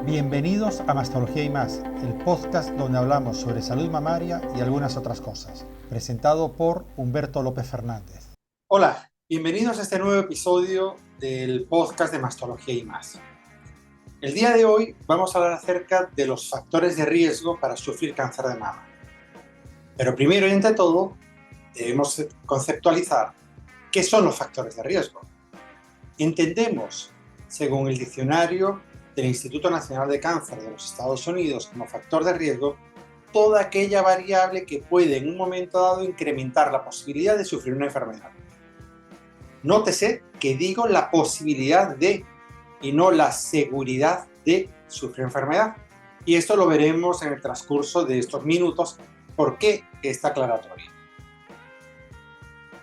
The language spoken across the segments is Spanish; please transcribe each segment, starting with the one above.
Bienvenidos a Mastología y Más, el podcast donde hablamos sobre salud mamaria y algunas otras cosas, presentado por Humberto López Fernández. Hola, bienvenidos a este nuevo episodio del podcast de Mastología y Más. El día de hoy vamos a hablar acerca de los factores de riesgo para sufrir cáncer de mama. Pero primero y ante todo, debemos conceptualizar qué son los factores de riesgo. Entendemos, según el diccionario del Instituto Nacional de Cáncer de los Estados Unidos, como factor de riesgo, toda aquella variable que puede en un momento dado incrementar la posibilidad de sufrir una enfermedad. Nótese que digo la posibilidad de y no la seguridad de sufrir enfermedad. Y esto lo veremos en el transcurso de estos minutos, por qué esta aclaratoria.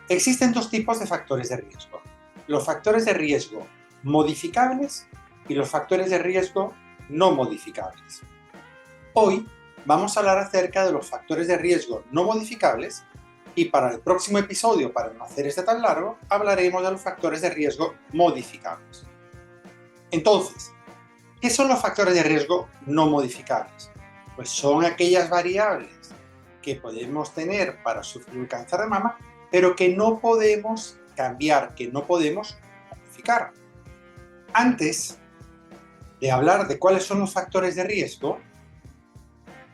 Existen dos tipos de factores de riesgo: los factores de riesgo modificables y los factores de riesgo no modificables. Hoy vamos a hablar acerca de los factores de riesgo no modificables y para el próximo episodio, para no hacer este tan largo, hablaremos de los factores de riesgo modificables. Entonces, ¿qué son los factores de riesgo no modificables? Pues son aquellas variables que podemos tener para sufrir un cáncer de mama, pero que no podemos cambiar, que no podemos modificar. Antes de hablar de cuáles son los factores de riesgo,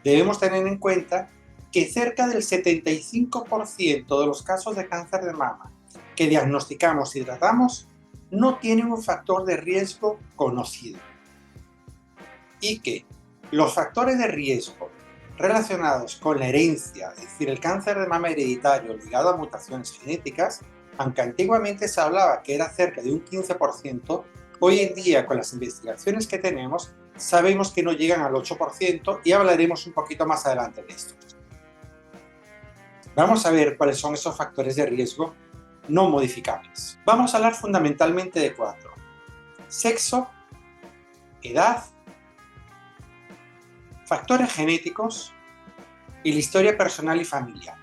debemos tener en cuenta que cerca del 75% de los casos de cáncer de mama que diagnosticamos y tratamos no tienen un factor de riesgo conocido. Y que los factores de riesgo relacionados con la herencia, es decir, el cáncer de mama hereditario ligado a mutaciones genéticas, aunque antiguamente se hablaba que era cerca de un 15%, hoy en día con las investigaciones que tenemos sabemos que no llegan al 8% y hablaremos un poquito más adelante de esto. Vamos a ver cuáles son esos factores de riesgo no modificables. Vamos a hablar fundamentalmente de 4: sexo, edad, factores genéticos y la historia personal y familiar.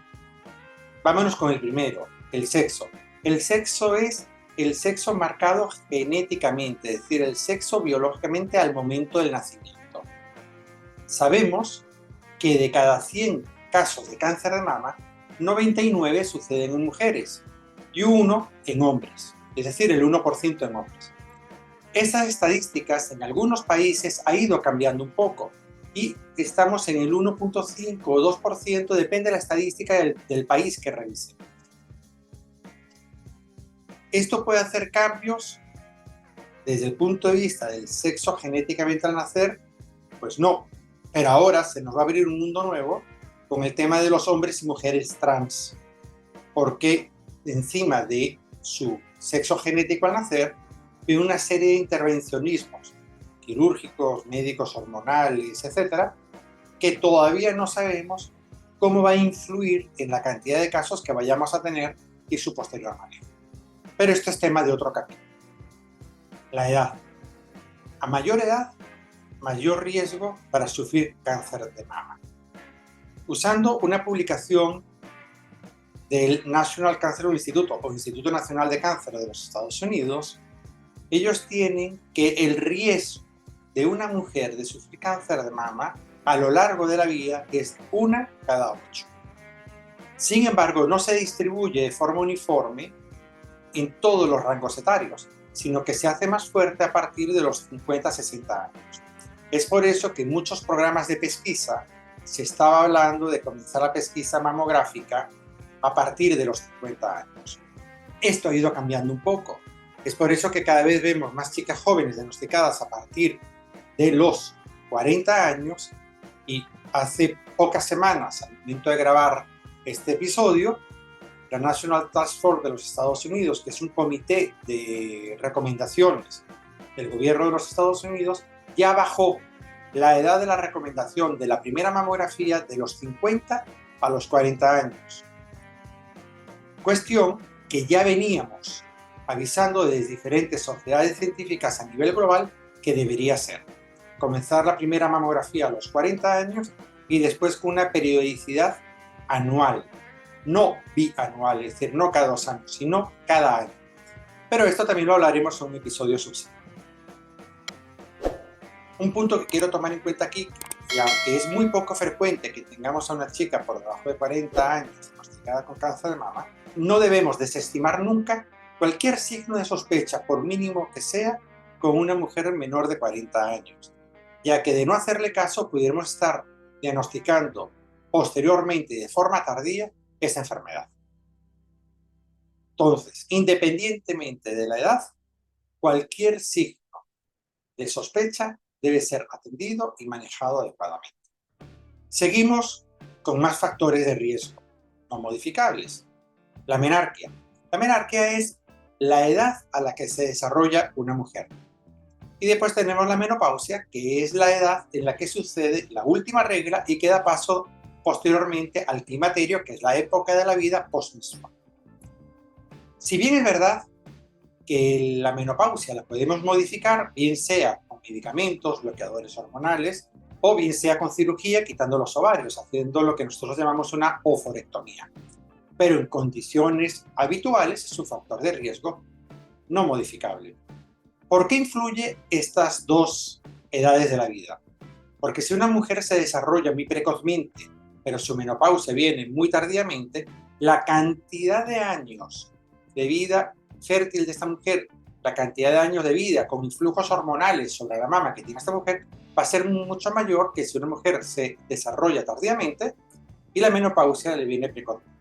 Vámonos con el primero, el sexo. El sexo es el sexo marcado genéticamente, es decir, el sexo biológicamente al momento del nacimiento. Sabemos que de cada 100 casos de cáncer de mama, 99 suceden en mujeres y 1 en hombres, es decir, el 1% en hombres. Esas estadísticas en algunos países ha ido cambiando un poco y estamos en el 1.5 o 2%, depende de la estadística del país que revisemos. Esto puede hacer cambios desde el punto de vista del sexo genéticamente al nacer, pues no, pero ahora se nos va a abrir un mundo nuevo con el tema de los hombres y mujeres trans, porque encima de su sexo genético al nacer, hay una serie de intervencionismos quirúrgicos, médicos, hormonales, etcétera, que todavía no sabemos cómo va a influir en la cantidad de casos que vayamos a tener y su posterior manejo. Pero esto es tema de otro capítulo. La edad. A mayor edad, mayor riesgo para sufrir cáncer de mama. Usando una publicación del National Cancer Institute o Instituto Nacional de Cáncer de los Estados Unidos, ellos tienen que el riesgo de una mujer de sufrir cáncer de mama a lo largo de la vida es 1 cada 8. Sin embargo, no se distribuye de forma uniforme en todos los rangos etarios, sino que se hace más fuerte a partir de los 50-60 años. Es por eso que en muchos programas de pesquisa se estaba hablando de comenzar la pesquisa mamográfica a partir de los 50 años. Esto ha ido cambiando un poco. Es por eso que cada vez vemos más chicas jóvenes diagnosticadas a partir de los 40 años y hace pocas semanas, al momento de grabar este episodio, la National Task Force de los Estados Unidos, que es un comité de recomendaciones del gobierno de los Estados Unidos, ya bajó la edad de la recomendación de la primera mamografía de los 50 a los 40 años. Cuestión que ya veníamos avisando desde diferentes sociedades científicas a nivel global que debería ser. Comenzar la primera mamografía a los 40 años y después con una periodicidad anual, no bianual, es decir, no cada 2 años, sino cada año. Pero esto también lo hablaremos en un episodio subsiguiente. Un punto que quiero tomar en cuenta aquí, y aunque es muy poco frecuente que tengamos a una chica por debajo de 40 años diagnosticada con cáncer de mama, no debemos desestimar nunca cualquier signo de sospecha, por mínimo que sea, con una mujer menor de 40 años, ya que de no hacerle caso pudiéramos estar diagnosticando posteriormente y de forma tardía esa enfermedad. Entonces, independientemente de la edad, cualquier signo de sospecha debe ser atendido y manejado adecuadamente. Seguimos con más factores de riesgo no modificables. La menarquia. La menarquia es la edad a la que se desarrolla una mujer. Y después tenemos la menopausia, que es la edad en la que sucede la última regla y que da paso posteriormente al climaterio, que es la época de la vida postmenstrual. Si bien es verdad que la menopausia la podemos modificar, bien sea con medicamentos, bloqueadores hormonales, o bien sea con cirugía, quitando los ovarios, haciendo lo que nosotros llamamos una oforectomía. Pero en condiciones habituales es un factor de riesgo no modificable. ¿Por qué influye estas dos edades de la vida? Porque si una mujer se desarrolla muy precozmente, pero su menopausia viene muy tardíamente, la cantidad de años de vida fértil de esta mujer, la cantidad de años de vida con influjos hormonales sobre la mama que tiene esta mujer, va a ser mucho mayor que si una mujer se desarrolla tardíamente y la menopausia le viene precozmente.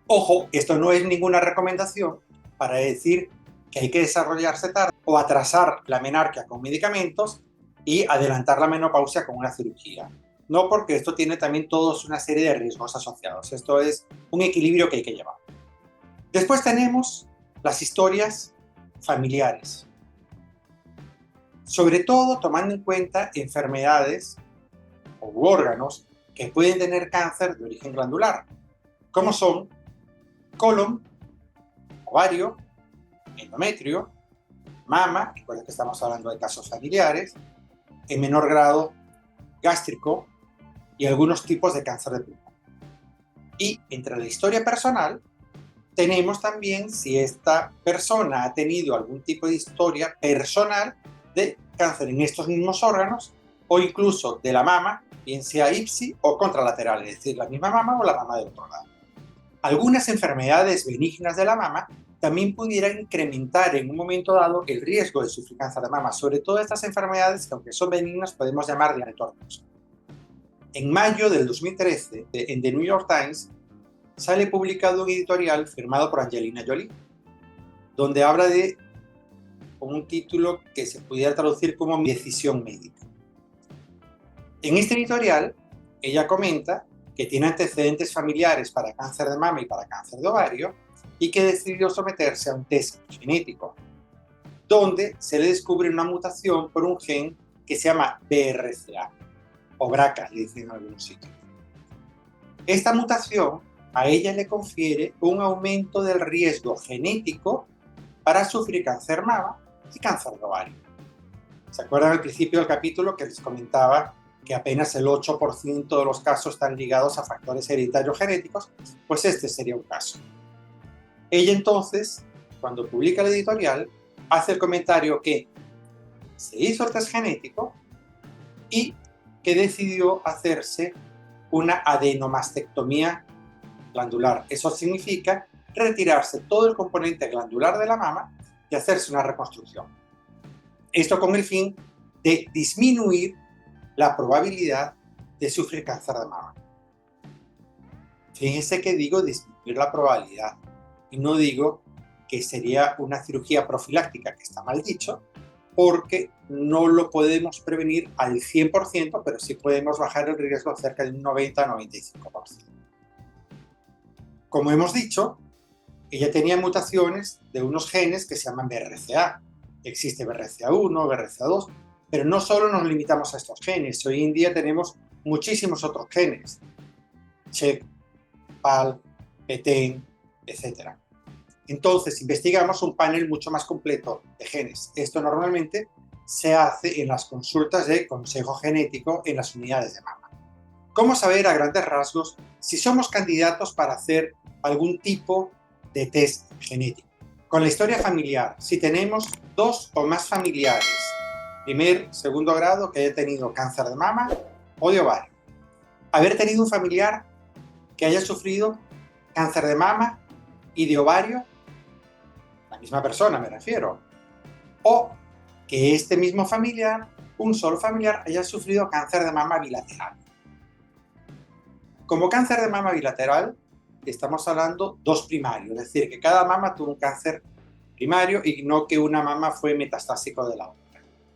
Ojo, esto no es ninguna recomendación para decir que hay que desarrollarse tarde o atrasar la menarquia con medicamentos y adelantar la menopausia con una cirugía. No, porque esto tiene también toda una serie de riesgos asociados. Esto es un equilibrio que hay que llevar. Después tenemos las historias familiares. Sobre todo tomando en cuenta enfermedades u órganos que pueden tener cáncer de origen glandular, como son colon, ovario, endometrio, mama, recuerden que estamos hablando de casos familiares, en menor grado gástrico y algunos tipos de cáncer de pulmón. Y entre la historia personal, tenemos también si esta persona ha tenido algún tipo de historia personal de cáncer en estos mismos órganos o incluso de la mama, bien sea IPSI o contralateral, es decir, la misma mama o la mama del otro lado. Algunas enfermedades benignas de la mama también pudieran incrementar en un momento dado el riesgo de sufrir cáncer de mama, sobre todo estas enfermedades que aunque son benignas podemos llamar de entorno. En mayo del 2013, en The New York Times, sale publicado un editorial firmado por Angelina Jolie, donde habla de un título que se pudiera traducir como decisión médica. En este editorial, ella comenta que tiene antecedentes familiares para cáncer de mama y para cáncer de ovario y que decidió someterse a un test genético, donde se le descubre una mutación por un gen que se llama BRCA, o BRCA, le dicen en algunos sitios. Esta mutación a ella le confiere un aumento del riesgo genético para sufrir cáncer de mama y cáncer de ovario. ¿Se acuerdan al principio del capítulo que les comentaba que apenas el 8% de los casos están ligados a factores hereditarios genéticos? Pues este sería un caso. Ella entonces, cuando publica el editorial, hace el comentario que se hizo el test genético y que decidió hacerse una adenomastectomía glandular. Eso significa retirarse todo el componente glandular de la mama y hacerse una reconstrucción. Esto con el fin de disminuir la probabilidad de sufrir cáncer de mama. Fíjense que digo disminuir la probabilidad y no digo que sería una cirugía profiláctica, que está mal dicho, porque no lo podemos prevenir al 100%, pero sí podemos bajar el riesgo cerca de un 90-95%. Como hemos dicho, ella tenía mutaciones de unos genes que se llaman BRCA. Existe BRCA1, BRCA2, pero no solo nos limitamos a estos genes. Hoy en día tenemos muchísimos otros genes. CHEK, PAL, PTEN, etc. Entonces, investigamos un panel mucho más completo de genes. Esto normalmente se hace en las consultas de consejo genético en las unidades de mama. ¿Cómo saber a grandes rasgos si somos candidatos para hacer algún tipo de test genético? Con la historia familiar, si tenemos 2 o más familiares primer, segundo grado que haya tenido cáncer de mama o de ovario. Haber tenido un familiar que haya sufrido cáncer de mama y de ovario, la misma persona me refiero, o que este mismo familiar, un solo familiar, haya sufrido cáncer de mama bilateral. Como cáncer de mama bilateral, estamos hablando dos primarios, es decir, que cada mama tuvo un cáncer primario y no que una mama fue metastásico de la otra.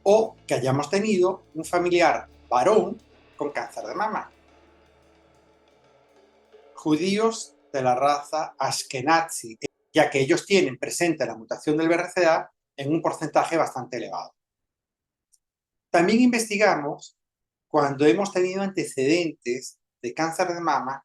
O que hayamos tenido un familiar varón con cáncer de mama. Judíos de la raza Ashkenazi, ya que ellos tienen presente la mutación del BRCA en un porcentaje bastante elevado. También investigamos cuando hemos tenido antecedentes de cáncer de mama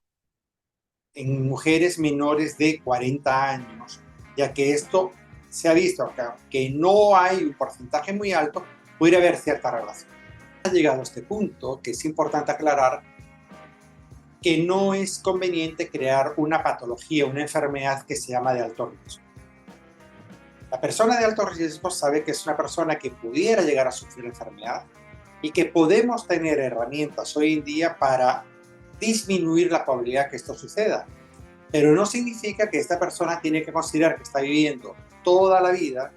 en mujeres menores de 40 años, ya que esto se ha visto que no hay un porcentaje muy alto, puede haber cierta relación. Ha llegado a este punto que es importante aclarar que no es conveniente crear una patología, una enfermedad que se llama de alto riesgo. La persona de alto riesgo sabe que es una persona que pudiera llegar a sufrir la enfermedad y que podemos tener herramientas hoy en día para disminuir la probabilidad que esto suceda. Pero no significa que esta persona tiene que considerar que está viviendo toda la vida,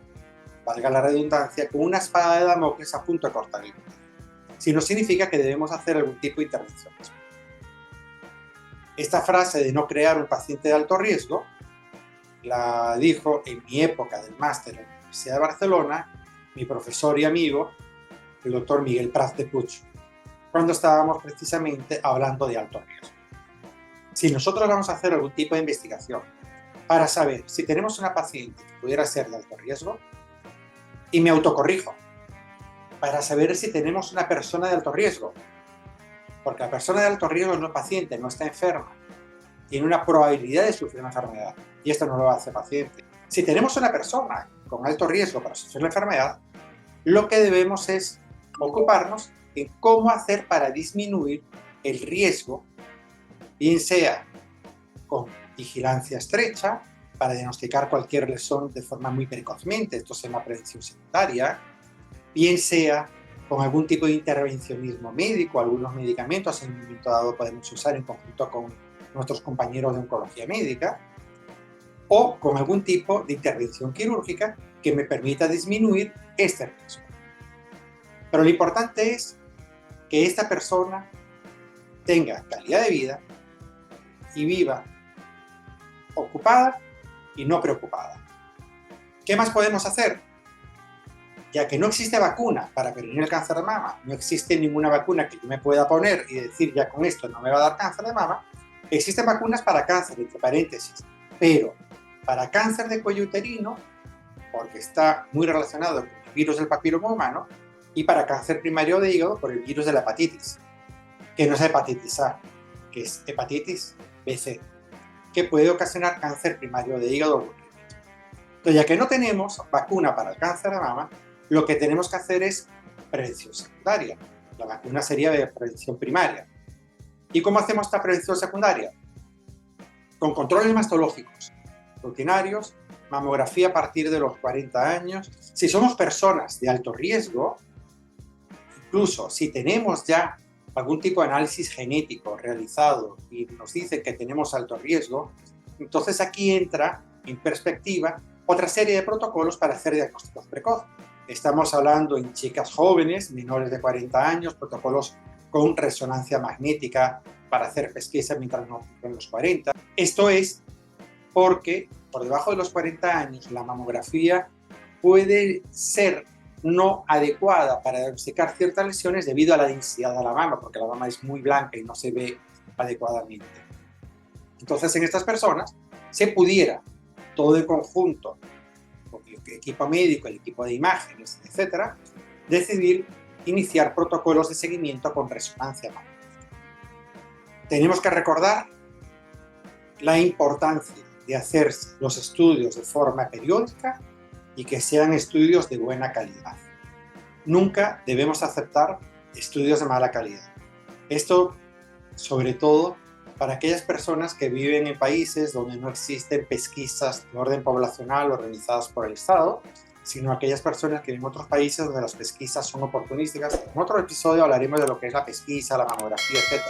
valga la redundancia, con una espada de Damocles a punto de cortar el cuello. Sino significa que debemos hacer algún tipo de intervención. Esta frase de no crear un paciente de alto riesgo la dijo en mi época del máster en la Universidad de Barcelona mi profesor y amigo, el doctor Miguel Prat de Puig, cuando estábamos precisamente hablando de alto riesgo. Si nosotros vamos a hacer algún tipo de investigación para saber si tenemos una paciente que pudiera ser de alto riesgo, y me autocorrijo, para saber si tenemos una persona de alto riesgo, porque la persona de alto riesgo no es paciente, no está enferma, tiene una probabilidad de sufrir una enfermedad, y esto no lo hace paciente. Si tenemos una persona con alto riesgo para sufrir la enfermedad, lo que debemos es ocuparnos en cómo hacer para disminuir el riesgo, bien sea con vigilancia estrecha, para diagnosticar cualquier lesión de forma muy precozmente, esto se llama prevención secundaria, bien sea con algún tipo de intervencionismo médico, algunos medicamentos en un momento dado podemos usar en conjunto con nuestros compañeros de oncología médica, o con algún tipo de intervención quirúrgica que me permita disminuir este riesgo. Pero lo importante es que esta persona tenga calidad de vida y viva ocupada y no preocupada. ¿Qué más podemos hacer? Ya que no existe vacuna para prevenir el cáncer de mama, no existe ninguna vacuna que yo me pueda poner y decir ya con esto no me va a dar cáncer de mama, existen vacunas para cáncer, entre paréntesis, pero para cáncer de cuello uterino, porque está muy relacionado con el virus del papiloma humano, y para cáncer primario de hígado por el virus de la hepatitis, que no es hepatitis A, que es hepatitis BC, que puede ocasionar cáncer primario de hígado. Entonces, ya que no tenemos vacuna para el cáncer de mama, lo que tenemos que hacer es prevención secundaria. La vacuna sería de prevención primaria. ¿Y cómo hacemos esta prevención secundaria? Con controles mastológicos rutinarios, mamografía a partir de los 40 años. Si somos personas de alto riesgo, incluso si tenemos ya algún tipo de análisis genético realizado y nos dice que tenemos alto riesgo, entonces aquí entra en perspectiva otra serie de protocolos para hacer diagnósticos precoces. Estamos hablando en chicas jóvenes, menores de 40 años, protocolos con resonancia magnética para hacer pesquisa mientras no cumplen los 40. Esto es porque por debajo de los 40 años la mamografía puede ser no adecuada para diagnosticar ciertas lesiones debido a la densidad de la mama, porque la mama es muy blanca y no se ve adecuadamente. Entonces, en estas personas se pudiera, todo en conjunto, con el equipo médico, el equipo de imágenes, etcétera, decidir iniciar protocolos de seguimiento con resonancia magnética. Tenemos que recordar la importancia de hacerse los estudios de forma periódica y que sean estudios de buena calidad. Nunca debemos aceptar estudios de mala calidad. Esto, sobre todo, para aquellas personas que viven en países donde no existen pesquisas de orden poblacional organizadas por el Estado sino aquellas personas que viven en otros países donde las pesquisas son oportunísticas. En otro episodio hablaremos de lo que es la pesquisa, la mamografía, etc.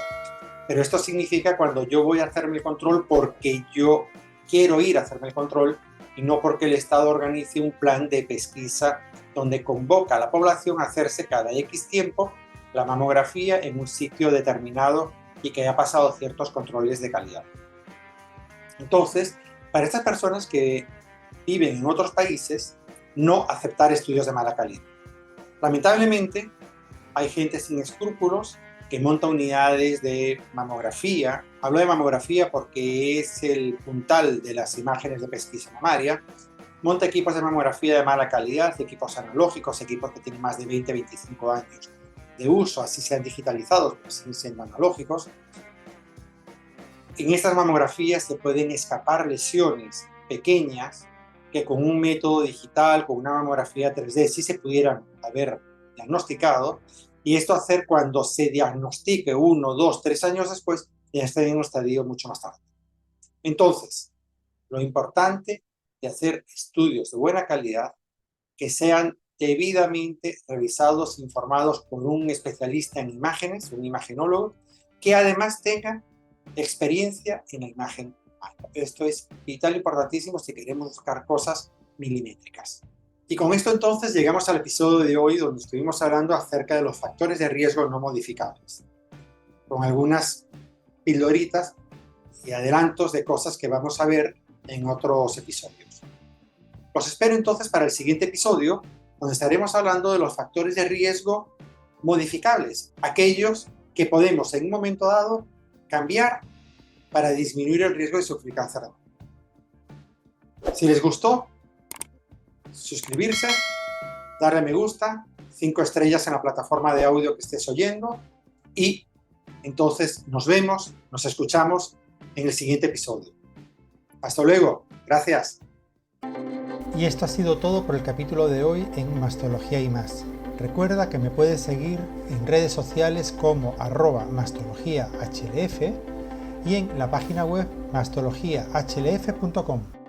Pero esto significa cuando yo voy a hacerme el control porque yo quiero ir a hacerme el control y no porque el Estado organice un plan de pesquisa donde convoca a la población a hacerse cada X tiempo la mamografía en un sitio determinado y que haya pasado ciertos controles de calidad. Entonces, para estas personas que viven en otros países, no aceptar estudios de mala calidad. Lamentablemente, hay gente sin escrúpulos que monta unidades de mamografía. Hablo de mamografía porque es el puntal de las imágenes de pesquisa mamaria. Monta equipos de mamografía de mala calidad, equipos analógicos, equipos que tienen más de 20-25 años de uso, así sean digitalizados, pero siguen siendo analógicos. En estas mamografías se pueden escapar lesiones pequeñas que con un método digital, con una mamografía 3D, sí se pudieran haber diagnosticado, y esto hacer cuando se diagnostique 1, 2, 3 años después, ya esté en un estadio mucho más tarde. Entonces, lo importante de hacer estudios de buena calidad, que sean debidamente revisados, informados por un especialista en imágenes, un imagenólogo, que además tenga experiencia en la imagen. Esto es vital, importantísimo si queremos buscar cosas milimétricas. Y con esto entonces llegamos al episodio de hoy donde estuvimos hablando acerca de los factores de riesgo no modificables, con algunas pildoritas y adelantos de cosas que vamos a ver en otros episodios. Los espero entonces para el siguiente episodio, donde estaremos hablando de los factores de riesgo modificables, aquellos que podemos en un momento dado cambiar para disminuir el riesgo de sufrir cáncer de mama. Si les gustó, suscribirse, darle a me gusta, 5 estrellas en la plataforma de audio que estés oyendo, y entonces nos vemos, nos escuchamos en el siguiente episodio. Hasta luego, gracias. Y esto ha sido todo por el capítulo de hoy en Mastología y más. Recuerda que me puedes seguir en redes sociales como @mastologiahlf y en la página web mastologiahlf.com.